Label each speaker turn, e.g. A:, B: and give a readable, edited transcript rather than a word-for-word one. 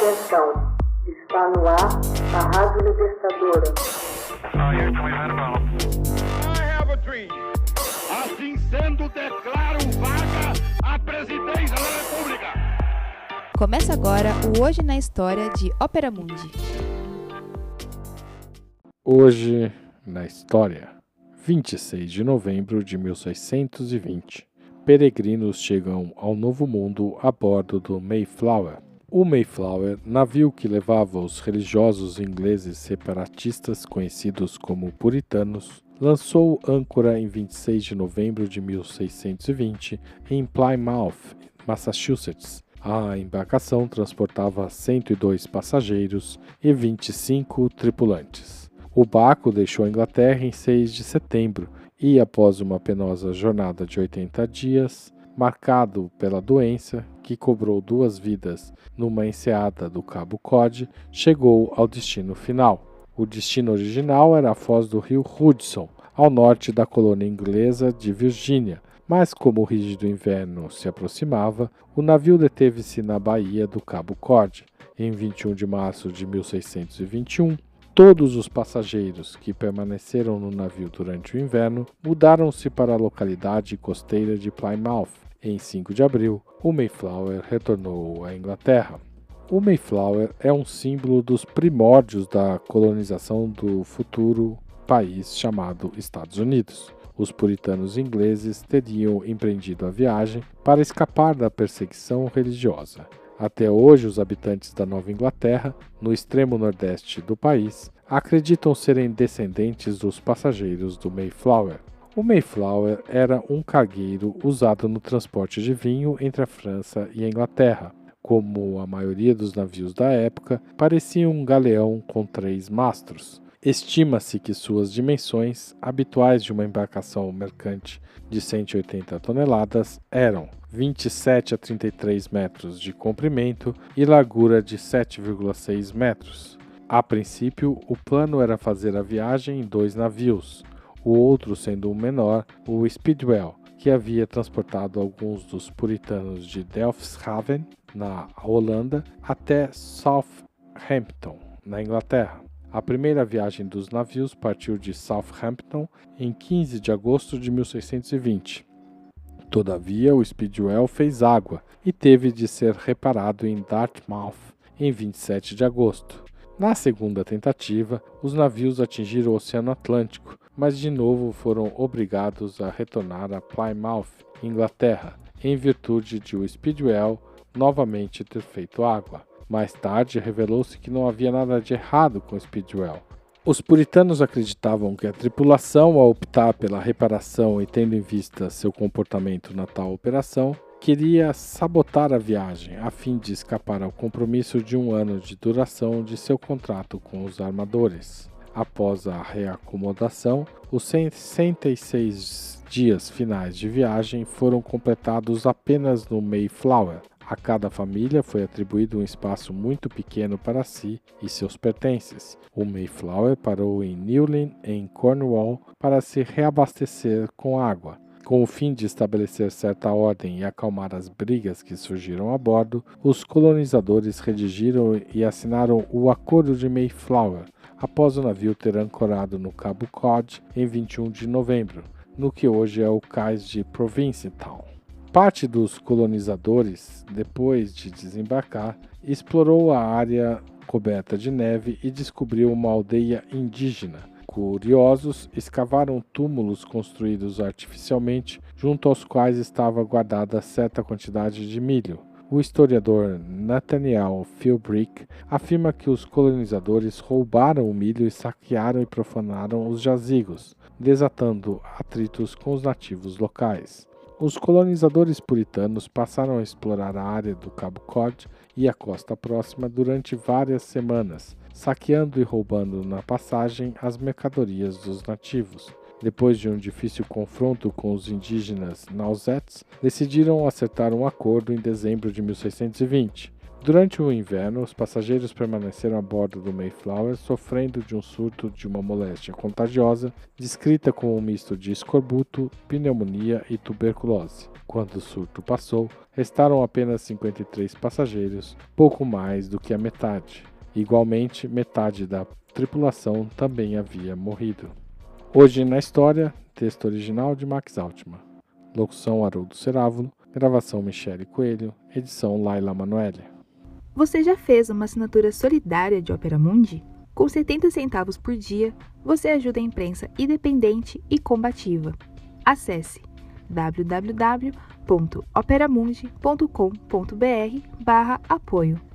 A: Atenção, está no ar a Rádio Libertadora.
B: Assim sendo, declaro vaga a presidência da República.
C: Começa agora o Hoje na História de Ópera Mundi.
D: Hoje na História, 26 de novembro de 1620. Peregrinos chegam ao Novo Mundo a bordo do Mayflower. O Mayflower, navio que levava os religiosos ingleses separatistas conhecidos como puritanos, lançou âncora em 26 de novembro de 1620 em Plymouth, Massachusetts. A embarcação transportava 102 passageiros e 25 tripulantes. O barco deixou a Inglaterra em 6 de setembro e, após uma penosa jornada de 80 dias, marcado pela doença, que cobrou 2 vidas numa enseada do Cabo Cod, chegou ao destino final. O destino original era a foz do rio Hudson, ao norte da colônia inglesa de Virgínia, mas como o rígido inverno se aproximava, o navio deteve-se na baía do Cabo Cod. Em 21 de março de 1621, todos os passageiros que permaneceram no navio durante o inverno mudaram-se para a localidade costeira de Plymouth. Em 5 de abril, o Mayflower retornou à Inglaterra. O Mayflower é um símbolo dos primórdios da colonização do futuro país chamado Estados Unidos. Os puritanos ingleses teriam empreendido a viagem para escapar da perseguição religiosa. Até hoje, os habitantes da Nova Inglaterra, no extremo nordeste do país, acreditam serem descendentes dos passageiros do Mayflower. O Mayflower era um cargueiro usado no transporte de vinho entre a França e a Inglaterra. Como a maioria dos navios da época, parecia um galeão com 3 mastros. Estima-se que suas dimensões, habituais de uma embarcação mercante de 180 toneladas, eram 27 a 33 metros de comprimento e largura de 7,6 metros. A princípio, o plano era fazer a viagem em 2 navios, o outro sendo o menor, o Speedwell, que havia transportado alguns dos puritanos de Delfshaven, na Holanda, até Southampton, na Inglaterra. A primeira viagem dos navios partiu de Southampton em 15 de agosto de 1620. Todavia, o Speedwell fez água e teve de ser reparado em Dartmouth em 27 de agosto. Na segunda tentativa, os navios atingiram o Oceano Atlântico, mas de novo foram obrigados a retornar a Plymouth, Inglaterra, em virtude de o Speedwell novamente ter feito água. Mais tarde, revelou-se que não havia nada de errado com o Speedwell. Os puritanos acreditavam que a tripulação, ao optar pela reparação e tendo em vista seu comportamento na tal operação, queria sabotar a viagem, a fim de escapar ao compromisso de 1 ano de duração de seu contrato com os armadores. Após a reacomodação, os 66 dias finais de viagem foram completados apenas no Mayflower. A cada família foi atribuído um espaço muito pequeno para si e seus pertences. O Mayflower parou em Newlyn, em Cornwall, para se reabastecer com água. Com o fim de estabelecer certa ordem e acalmar as brigas que surgiram a bordo, os colonizadores redigiram e assinaram o Acordo de Mayflower, após o navio ter ancorado no Cabo Cod em 21 de novembro, no que hoje é o cais de Provincetown. Parte dos colonizadores, depois de desembarcar, explorou a área coberta de neve e descobriu uma aldeia indígena. Curiosos, escavaram túmulos construídos artificialmente, junto aos quais estava guardada certa quantidade de milho. O historiador Nathaniel Philbrick afirma que os colonizadores roubaram o milho e saquearam e profanaram os jazigos, desatando atritos com os nativos locais. Os colonizadores puritanos passaram a explorar a área do Cabo Cod e a costa próxima durante várias semanas, saqueando e roubando na passagem as mercadorias dos nativos. Depois de um difícil confronto com os indígenas Nausettes, decidiram acertar um acordo em dezembro de 1620. Durante o inverno, os passageiros permaneceram a bordo do Mayflower sofrendo de um surto de uma moléstia contagiosa, descrita como um misto de escorbuto, pneumonia e tuberculose. Quando o surto passou, restaram apenas 53 passageiros, pouco mais do que a metade. Igualmente, metade da tripulação também havia morrido. Hoje na História, texto original de Max Altman. Locução Haroldo Cerávulo, gravação Michele Coelho, edição Laila Manoeli.
C: Você já fez uma assinatura solidária de Opera Mundi? Com 70 centavos por dia, você ajuda a imprensa independente e combativa. Acesse www.operamundi.com.br/apoio.